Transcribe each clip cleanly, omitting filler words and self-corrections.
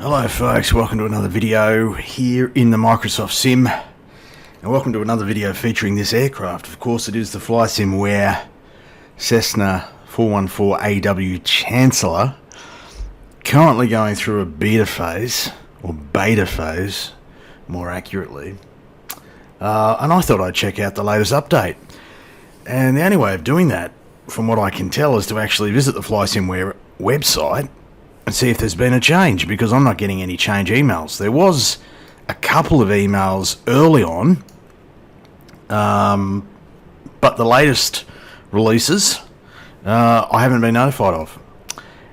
Hello folks, welcome to another video here in the Microsoft Sim, and welcome to another video featuring this aircraft. Of course it is the Flysimware Cessna 414AW Chancellor, currently going through a beta phase, or beta phase more accurately, and I thought I'd check out the latest update. And the only way of doing that, from what I can tell, is to actually visit the Flysimware website and see if there's been a change, because I'm not getting any change emails. There was a couple of emails early on, but the latest releases I haven't been notified of.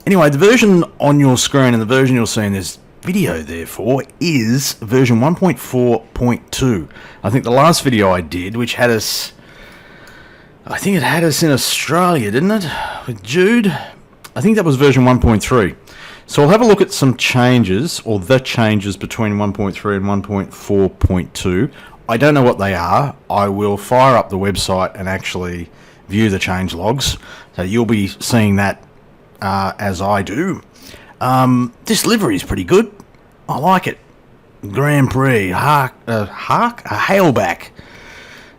Anyway, the version on your screen and the version you'll see in this video, therefore, is version 1.4.2. I think the last video I did, which had us, I think it had us in Australia, didn't it? With Jude? I think that was version 1.3. So I'll have a look at some changes, or the changes between 1.3 and 1.4.2. I don't know what they are. I will fire up the website and actually view the change logs. So you'll be seeing that as I do. This livery is pretty good. I like it. Grand Prix, a hailback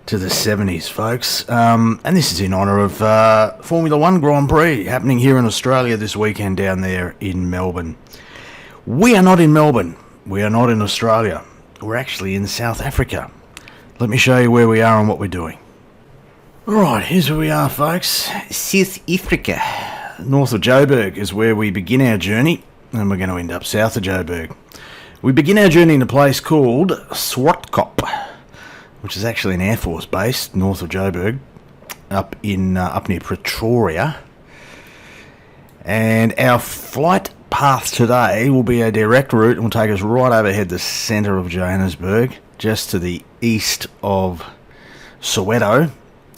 to the 70s, folks. And this is in honour of Formula 1 Grand Prix happening here in Australia this weekend down there in Melbourne. We are not in Melbourne. We are not in Australia. We're actually in South Africa. Let me show you where we are and what we're doing. Alright, here's where we are, folks. South Africa. North of Joburg is where we begin our journey, and we're going to end up south of Joburg. We begin our journey in a place called Swartkop, which is actually an Air Force base north of Joburg, up near Pretoria. And our flight path today will be a direct route and will take us right overhead the centre of Johannesburg, just to the east of Soweto,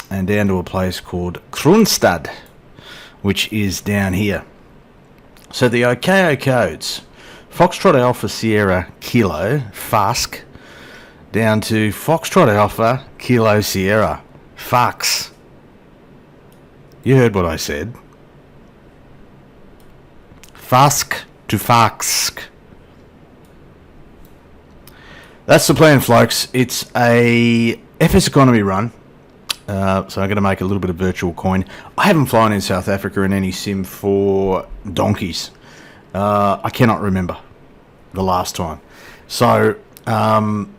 and down to a place called Kroonstad, which is down here. So the OKO codes: Foxtrot Alpha Sierra Kilo, FASK, down to Foxtrot Alpha Kilo Sierra, FAX. You heard what I said. FASK to FAXK. That's the plan, folks. It's a FS economy run. So I'm going to make a little bit of virtual coin. I haven't flown in South Africa in any sim for donkeys. I cannot remember the last time. So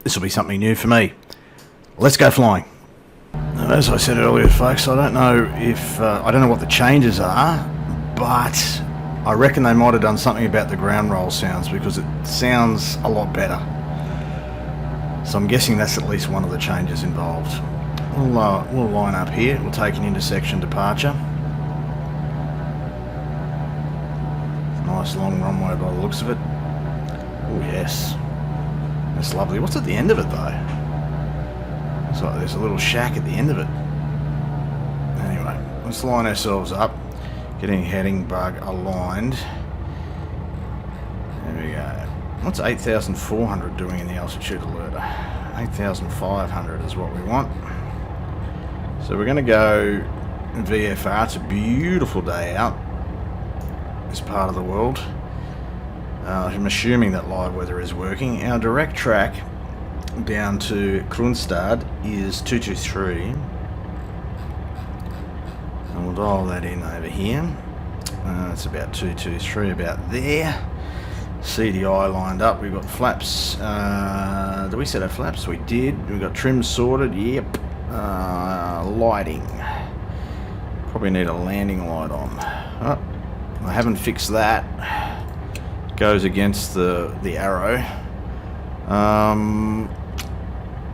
this will be something new for me. Let's go flying. Now, as I said earlier, folks, I don't know what the changes are, but I reckon they might have done something about the ground roll sounds, because it sounds a lot better. So I'm guessing that's at least one of the changes involved. We'll line up here. We'll take an intersection departure. Nice long runway by the looks of it. Oh yes. That's lovely. What's at the end of it though? It's like there's a little shack at the end of it. Anyway, let's line ourselves up. Getting heading bug aligned. There we go. What's 8,400 doing in the altitude alerter? 8,500 is what we want. So we're going to go VFR. It's a beautiful day out. This part of the world. I'm assuming that live weather is working. Our direct track down to Kroonstad is 223. And we'll dial that in over here. It's about 223, about there. CDI lined up. We've got flaps. Did we set our flaps? We did. We've got trim sorted. Yep. Lighting. Probably need a landing light on. Oh, I haven't fixed that. Goes against the arrow.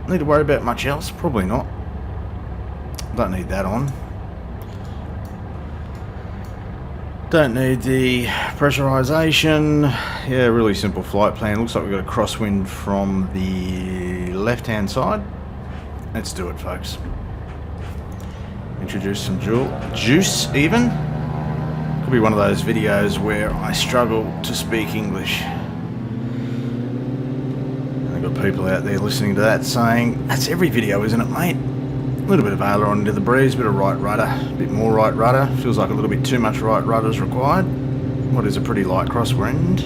Need to worry about much else? Probably not. Don't need that on. Don't need the pressurization. Yeah, really simple flight plan. Looks like we've got a crosswind from the left hand side. Let's do it, folks. Introduce some juice even. Could be one of those videos where I struggle to speak English. I've got people out there listening to that saying, that's every video, isn't it, mate? A little bit of aileron into the breeze, a bit of right rudder, a bit more right rudder. Feels like a little bit too much right rudder is required. What is a pretty light crosswind.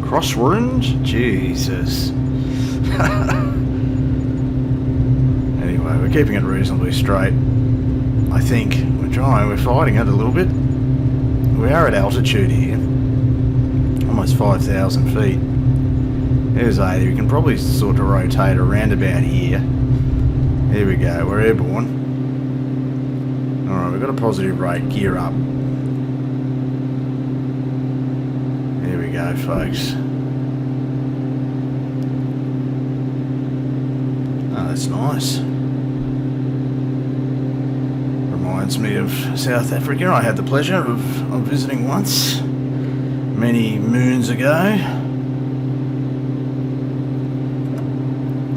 Crosswind? Jesus. Anyway, we're keeping it reasonably straight. I think we're fighting it a little bit. We are at altitude here. Almost 5,000 feet. There's 80. We can probably sort of rotate around about here. There we go. We're airborne. Alright, we've got a positive rate. Gear up. There we go, folks. Oh, that's nice. Reminds me of South Africa. I had the pleasure of visiting once, many moons ago.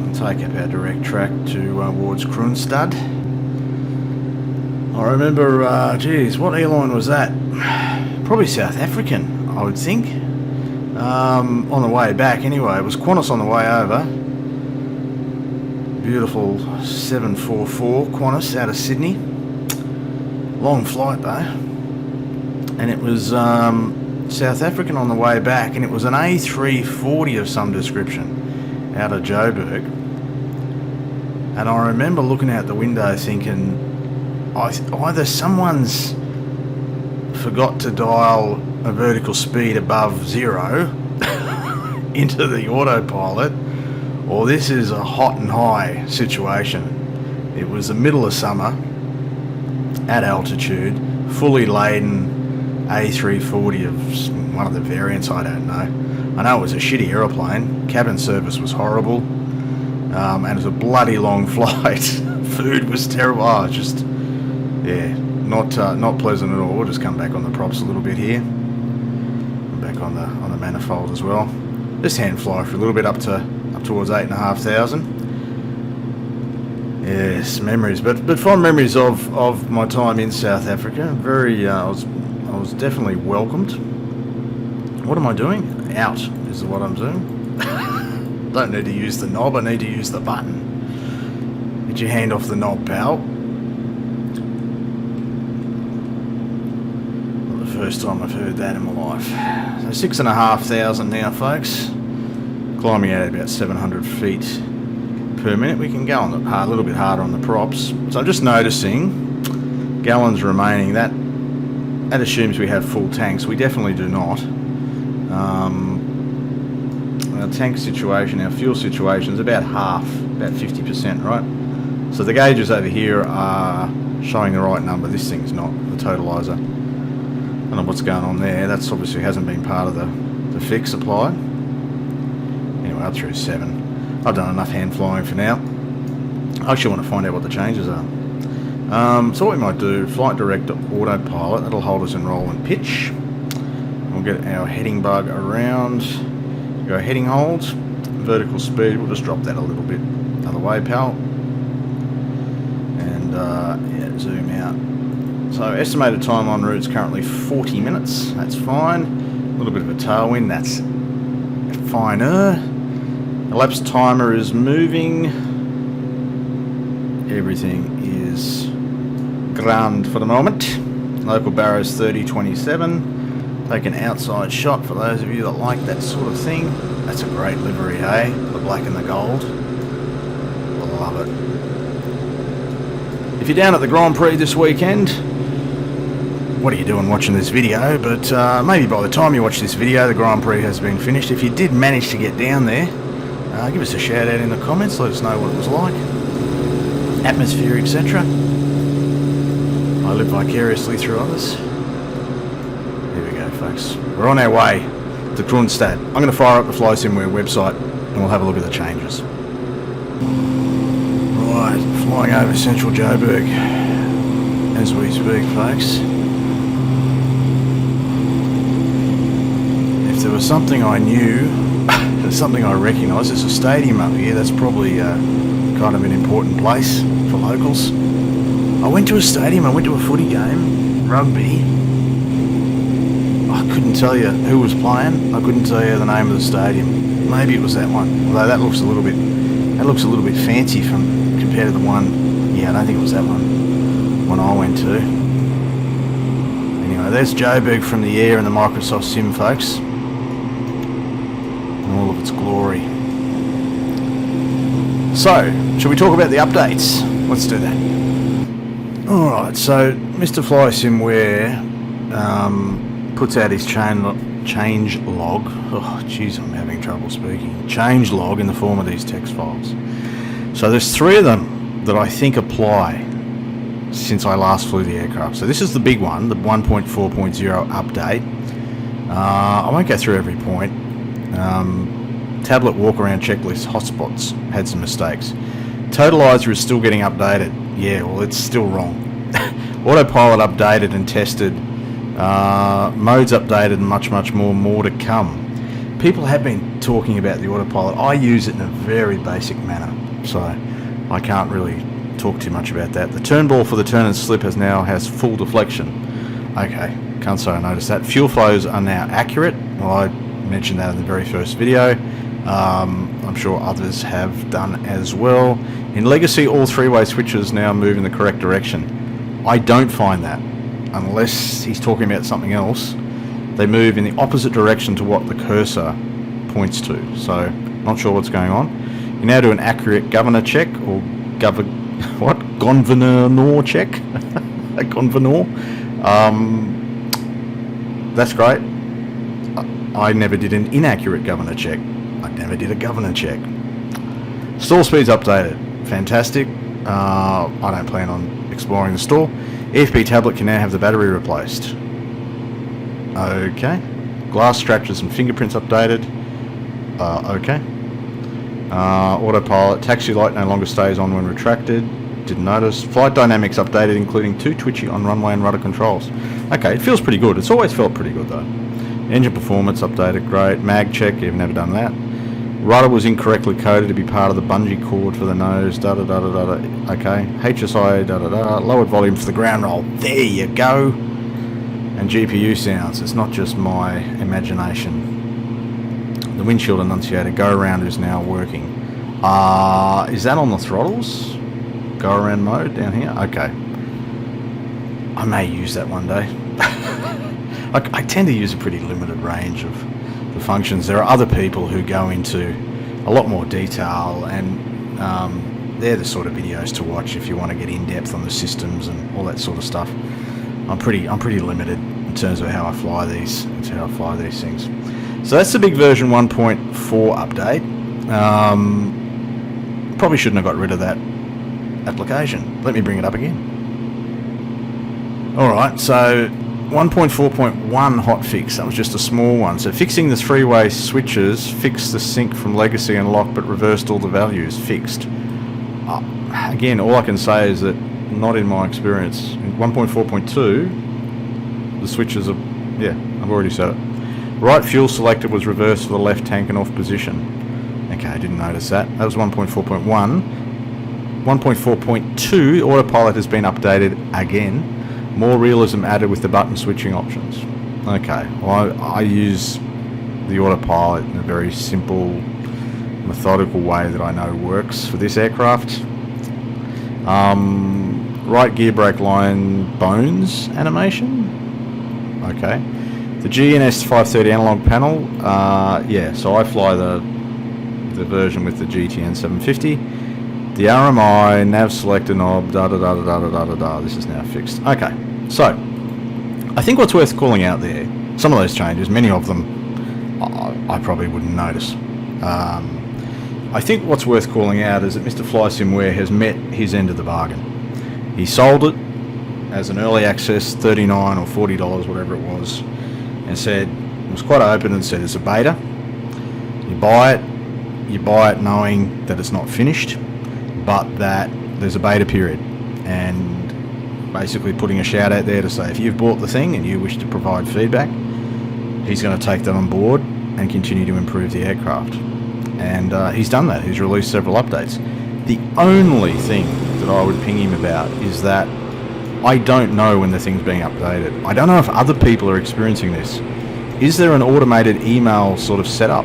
I'll take up our direct track towards Kroonstad. I remember, geez, what airline was that? Probably South African, I would think. On the way back anyway. It was Qantas on the way over. Beautiful 744 Qantas out of Sydney. Long flight though. And it was South African on the way back, and it was an A340 of some description out of Joburg. And I remember looking out the window thinking, either someone's forgot to dial a vertical speed above 0 into the autopilot, or this is a hot and high situation. It was the middle of summer, at altitude, fully laden A340 of one of the variants, I don't know. I know it was a shitty aeroplane, cabin service was horrible, and it was a bloody long flight. Food was terrible. Oh, just, yeah, not pleasant at all. We'll just come back on the props a little bit here. Back on the manifold as well. Just hand fly for a little bit up towards 8,500. Yes, memories, but fond memories of my time in South Africa. Very, I was definitely welcomed. What am I doing? Out is what I'm doing. Don't need to use the knob. I need to use the button. Get your hand off the knob, pal. First time I've heard that in my life. So 6,500 now, folks. Climbing out at about 700 feet per minute. We can go on a little bit harder on the props. So I'm just noticing gallons remaining. That assumes we have full tanks. We definitely do not. Our tank situation, our fuel situation is about half, about 50%, right? So the gauges over here are showing the right number. This thing's not, the totalizer. I don't know what's going on there. That's obviously hasn't been part of the fix applied. Anyway, up through 7. I've done enough hand flying for now. I actually want to find out what the changes are. So what we might do, flight direct autopilot, that'll hold us in roll and pitch. We'll get our heading bug around, go heading holds, vertical speed, we'll just drop that a little bit. Other way, pal. And yeah, zoom out. So estimated time en route is currently 40 minutes. That's fine. A little bit of a tailwind. That's finer. Elapsed timer is moving. Everything is grand for the moment. Local barrows 3027. Take an outside shot for those of you that like that sort of thing. That's a great livery, hey? The black and the gold. Love it. If you're down at the Grand Prix this weekend, what are you doing watching this video? But maybe by the time you watch this video, the Grand Prix has been finished. If you did manage to get down there, give us a shout out in the comments. Let us know what it was like. Atmosphere, etc. I live vicariously through others. There we go, folks. We're on our way to Kroonstad. I'm going to fire up the Flysimware website and we'll have a look at the changes. Right, flying over central Joburg as we speak, folks. If there was something I knew, there's something I recognise, there's a stadium up here. That's probably kind of an important place for locals. I went to a stadium, I went to a footy game, rugby. I couldn't tell you who was playing, I couldn't tell you the name of the stadium. Maybe it was that one, although that looks a little bit fancy compared to the one, yeah, I don't think it was that one I went to. Anyway, there's Joburg from the air and the Microsoft Sim, folks. its glory. So, shall we talk about the updates? Let's do that. Alright, so Mr. Flysimware puts out his change log. Oh, jeez, I'm having trouble speaking. Change log in the form of these text files. So there's 3 of them that I think apply since I last flew the aircraft. So this is the big one, the 1.4.0 update. I won't go through every point. Tablet walk-around checklist hotspots had some mistakes. Totalizer is still getting updated. Yeah, well, it's still wrong. Autopilot updated and tested. Modes updated and much more to come. People have been talking about the autopilot. I use it in a very basic manner, so I can't really talk too much about that. The turn ball for the turn and slip has full deflection. Okay, can't say I noticed that. Fuel flows are now accurate. Well, I mentioned that in the very first video. I'm sure others have done as well. In Legacy, all 3-way switches now move in the correct direction. I don't find that, unless he's talking about something else. They move in the opposite direction to what the cursor points to, so not sure what's going on. You now do an accurate governor check, or Gonvenor check? A Gonvenor? That's great. I never did an inaccurate governor check. I never did a governor check. Stall speed's updated. Fantastic. I don't plan on exploring the stall. EFB tablet can now have the battery replaced. Okay. Glass structures and fingerprints updated. Okay. Autopilot. Taxi light no longer stays on when retracted. Didn't notice. Flight dynamics updated, including 2 twitchy on runway and rudder controls. Okay, it feels pretty good. It's always felt pretty good though. Engine performance updated, great. Mag check, you've never done that. Rudder was incorrectly coded to be part of the bungee cord for the nose, okay. HSI, lowered volume for the ground roll. There you go. And GPU sounds, it's not just my imagination. The windshield annunciator go-around is now working. Is that on the throttles? Go-around mode down here? Okay. I may use that one day. I tend to use a pretty limited range of the functions. There are other people who go into a lot more detail, and they're the sort of videos to watch if you want to get in depth on the systems and all that sort of stuff. I'm pretty limited in terms of how I fly these. That's how I fly these things. So that's the big version 1.4 update. Probably shouldn't have got rid of that application. Let me bring it up again. Alright, so 1.4.1 hotfix, that was just a small one. So fixing the 3-way switches, fixed the sync from legacy and lock, but reversed all the values, fixed. Again, all I can say is that, not in my experience. In 1.4.2, the switches are, yeah, I've already said it. Right fuel selector was reversed for the left tank and off position. Okay, I didn't notice that. That was 1.4.1. 1.4.2, autopilot has been updated again. More realism added with the button switching options. Okay, well, I use the autopilot in a very simple, methodical way that I know works for this aircraft. Right gear brake line bones animation. Okay. The GNS 530 analog panel. Yeah, so I fly the version with the GTN 750. The RMI, nav selector knob, This is now fixed. Okay, so I think what's worth calling out there, some of those changes, many of them, I probably wouldn't notice. I think what's worth calling out is that Mr. Flysimware has met his end of the bargain. He sold it as an early access, $39 or $40, whatever it was, and said, it was quite open and said it's a beta. You buy it knowing that it's not finished, but that there's a beta period, and basically putting a shout out there to say if you've bought the thing and you wish to provide feedback, he's going to take that on board and continue to improve the aircraft. And he's done that. He's released several updates. The only thing that I would ping him about is that I don't know when the thing's being updated. I don't know if other people are experiencing this. Is there an automated email sort of setup?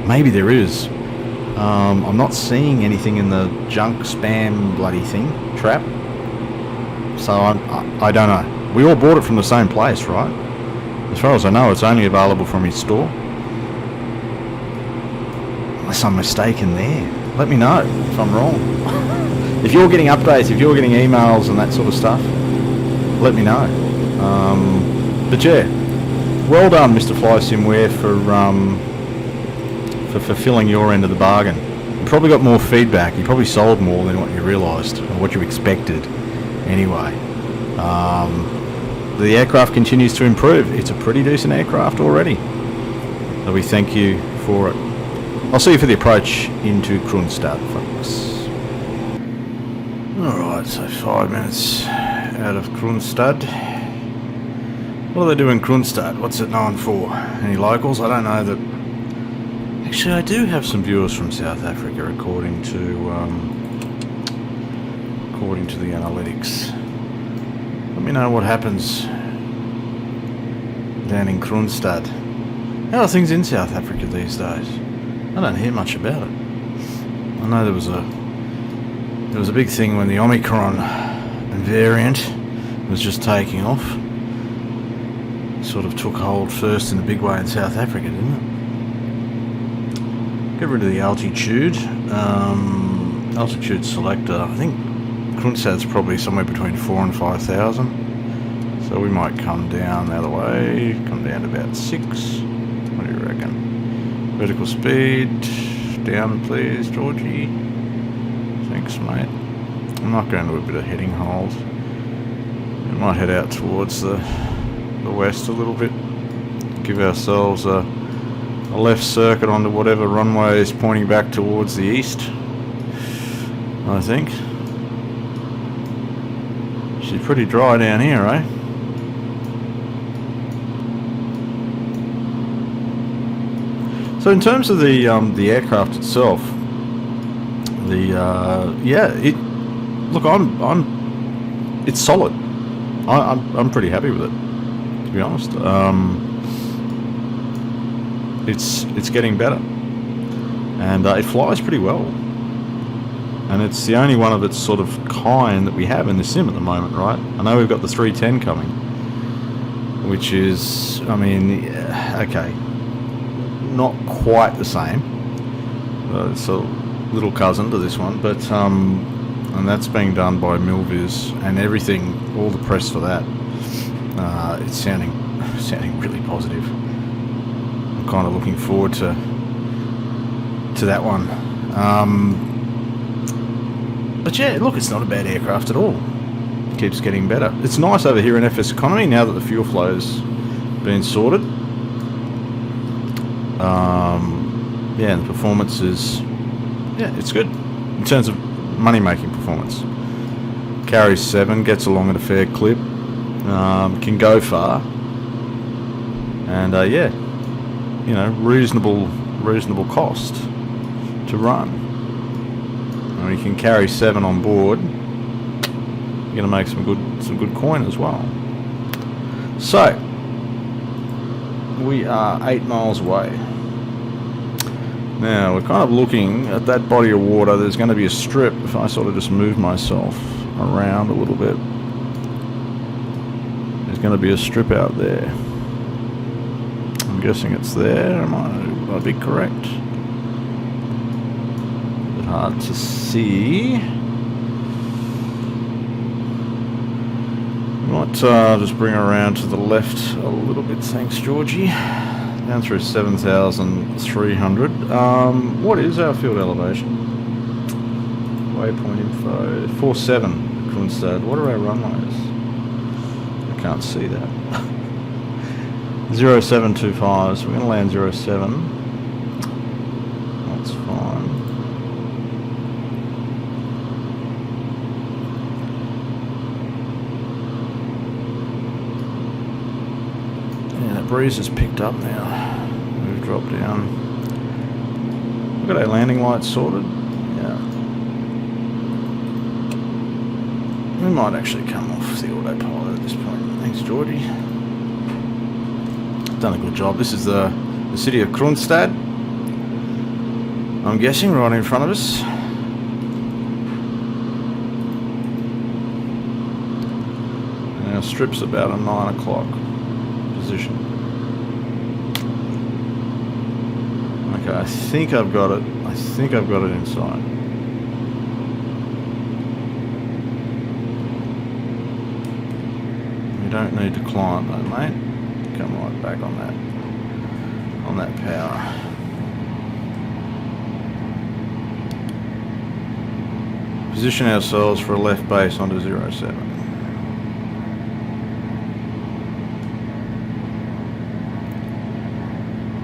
Maybe there is. I'm not seeing anything in the junk spam bloody thing trap, so I don't know. We all bought it from the same place, right? As far as I know, it's only available from his store. unless I'm mistaken there. Let me know if I'm wrong. If you're getting updates, if you're getting emails and that sort of stuff, let me know. But yeah, well done, Mr. Flysimware, for fulfilling your end of the bargain. You probably got more feedback. You probably sold more than what you realised or what you expected. Anyway, the aircraft continues to improve. It's a pretty decent aircraft already. So we thank you for it. I'll see you for the approach into Kronstadt, folks. Alright, so 5 minutes out of Kronstadt. What do they do in Kronstadt? What's it known for? Any locals? I don't know that. Actually, I do have some viewers from South Africa, according to the analytics. Let me know what happens down in Kronstadt. How are things in South Africa these days? I don't hear much about it. I know there was a big thing when the Omicron variant was just taking off. It sort of took hold first in a big way in South Africa, didn't it? Get rid of the altitude. Altitude selector. I think Kronstadt's probably somewhere between 4,000 and 5,000. So we might come down the other way. Come down to about 6. What do you reckon? Vertical speed. Down, please, Georgie. Thanks, mate. I'm not going to a bit of heading hold. We might head out towards the west a little bit. Give ourselves a left circuit onto whatever runway is pointing back towards the east, I think. She's pretty dry down here, eh? So in terms of the aircraft itself, it's solid. I'm pretty happy with it, to be honest. It's getting better, and it flies pretty well. And it's the only one of its sort of kind that we have in the sim at the moment, right? I know we've got the 310 coming, which is, I mean, okay, not quite the same. It's a little cousin to this one, but and that's being done by Milviz and everything, all the press for that. It's sounding really positive. I'm kind of looking forward to that one. But yeah, look, it's not a bad aircraft at all. It keeps getting better. It's nice over here in FS Economy now that the fuel flow's been sorted. Yeah, and the performance is, yeah, it's good in terms of money-making performance. Carries 7, gets along at a fair clip, can go far, and yeah, you know, reasonable cost to run. When you can carry 7 on board, you're going to make some good coin as well. So we are 8 miles away. Now we're kind of looking at that body of water. There's going to be a strip. If I sort of just move myself around a little bit, there's going to be a strip out there. I'm guessing it's there. Would I be correct? Hard to see. Might just bring around to the left a little bit. Thanks, Georgie. Down through 7,300. What is our field elevation? Waypoint info 47 Kronstadt. What are our runways? I can't see that. 0725. So we're going to land 07. That's fine. Breeze has picked up now. We've dropped down. We've got our landing lights sorted. Yeah. We might actually come off the autopilot at this point. Thanks, Geordie. Done a good job. This is the city of Kronstadt. I'm guessing right in front of us. And our strip's about a 9 o'clock position. Okay, I think I've got it. I think I've got it inside. You don't need to climb though, mate. Come right back on that power. Position ourselves for a left base onto 07.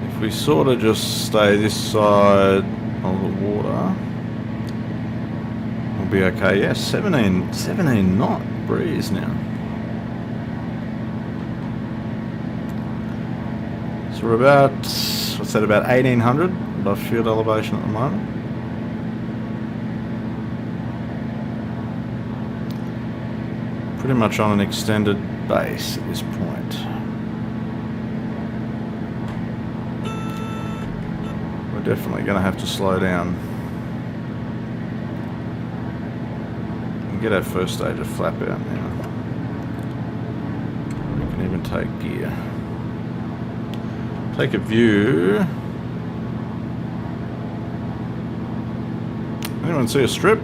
If we sort of just stay this side of the water, we'll be okay. Yeah, 17 knot breeze now. So we're about, what's that, about 1800 above field elevation at the moment. Pretty much on an extended base at this point. We're definitely going to have to slow down and get our first stage of flap out now. We can even take gear. Take a view. Anyone see a strip?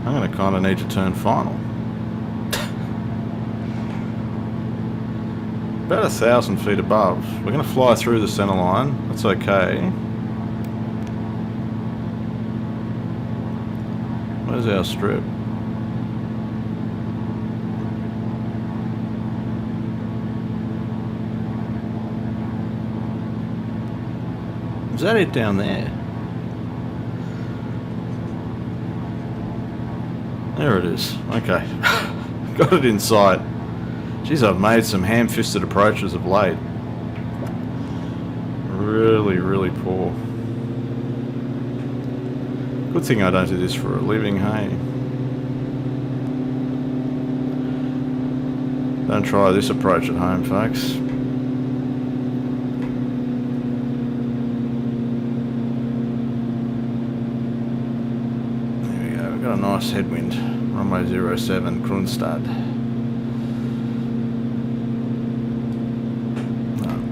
I'm going to kind of need to turn final. About 1,000 feet above. We're going to fly through the center line. That's okay. Where's our strip? Is that it down there? There it is. Okay. Got it in sight. Jeez, I've made some ham-fisted approaches of late. Really, really poor. Good thing I don't do this for a living, hey? Don't try this approach at home, folks. There we go, we've got a nice headwind. Runway 07, Kronstadt.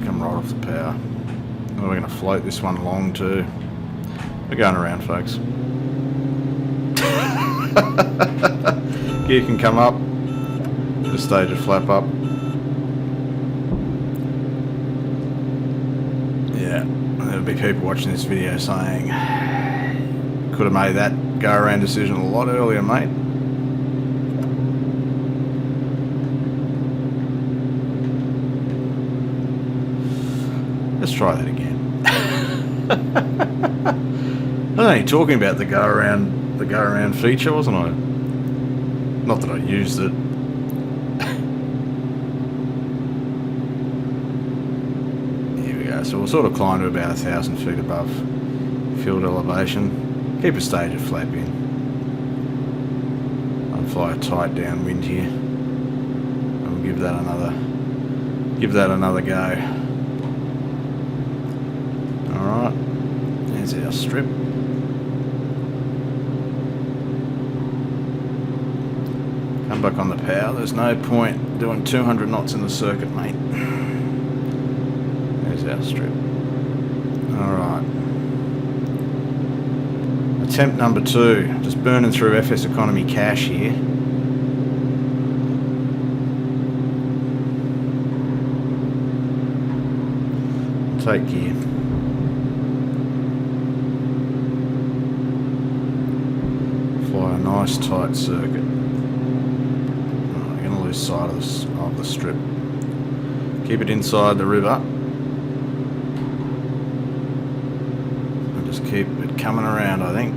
Come right off the power. And we're going to float this one long too. We're going around, folks. Gear can come up. Just stage a flap up. Yeah, there'll be people watching this video saying, could have made that go around decision a lot earlier, mate. Let's try that again. I was only talking about the go around feature, wasn't I? Not that I used it. Here we go. So we'll sort of climb to about 1,000 feet above field elevation. Keep a stage of flap in. I'll fly a tight downwind here. And we'll give that another go. Alright, there's our strip. Come back on the power. There's no point doing 200 knots in the circuit, mate. There's our strip. Alright. Attempt number 2. Just burning through FS economy cash here. Take gear. Fly a nice tight circuit. We're going to lose sight of the strip. Keep it inside the river. And just keep it coming around, I think.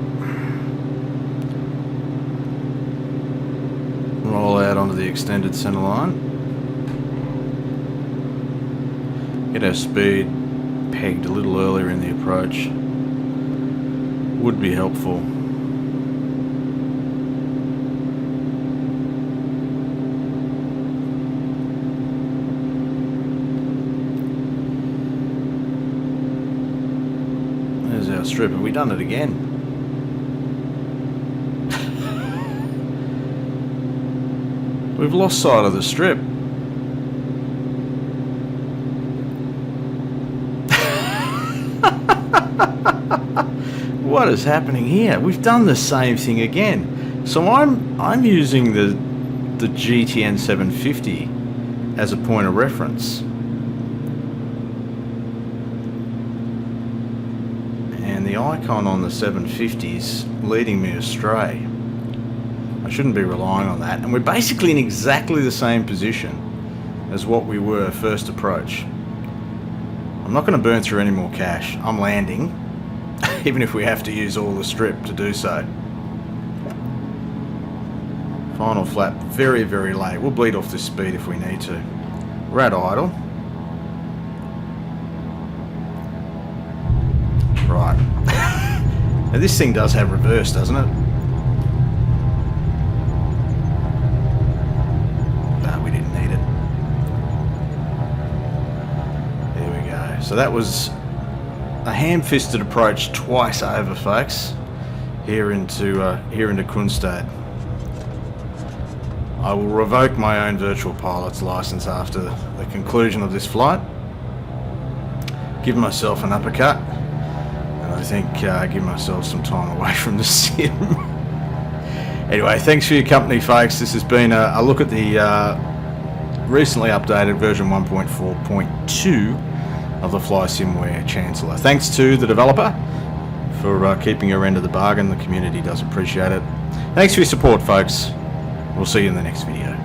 Roll out onto the extended centre line. Get our speed pegged a little earlier in the approach. Would be helpful. There's our strip. Have we done it again? We've lost sight of the strip. what is happening here? We've done the same thing again. So I'm using the GTN 750 as a point of reference. And the icon on the 750's leading me astray. I shouldn't be relying on that. And we're basically in exactly the same position as what we were first approach. I'm not going to burn through any more cash. I'm landing, even if we have to use all the strip to do so. Final flap, very, very late. We'll bleed off this speed if we need to. We're at idle. Right. Now this thing does have reverse, doesn't it? No, we didn't need it. There we go. So that was a ham-fisted approach twice over, folks. Here into Kunstad. I will revoke my own virtual pilot's license after the conclusion of this flight. Give myself an uppercut, and I think give myself some time away from the sim. Anyway, thanks for your company, folks. This has been a look at the recently updated version 1.4.2 of the Flysimware Chancellor. Thanks to the developer for keeping her end of the bargain. The community does appreciate it. Thanks for your support, folks. We'll see you in the next video.